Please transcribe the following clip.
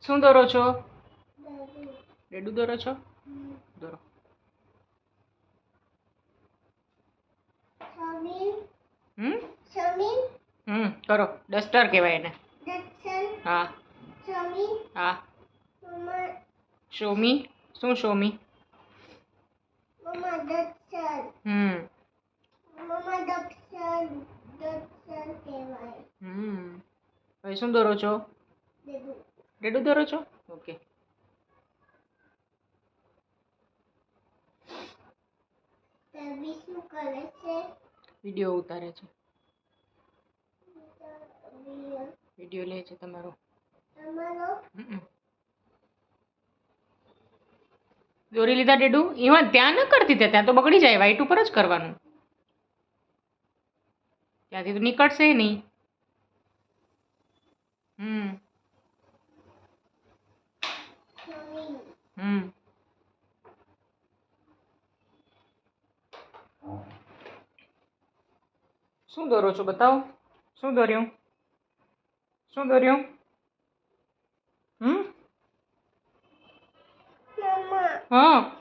શું દોરો છો? રેડુ દોરો છો? દોરો. કરો. ડસ્ટર કહેવાય એને. હા હા. શોમી. શું શોમી? હવે શું દોરો છો? રેડુ દોરો છો? ઓકે. વિડીયો ઉતારે છે. વિડીયો લે છે તમારો. દોરી લીધા ડેડુ? એમાં ત્યાં ન કરતી ત્યાં તો બગડી જાય. વાઈટ ઉપર જ કરવાનું. ત્યાંથી તો નીકળશે નહીં. શું દોરો છો? બતાવો. શું દોર્યું? શું દોર્યું? હા.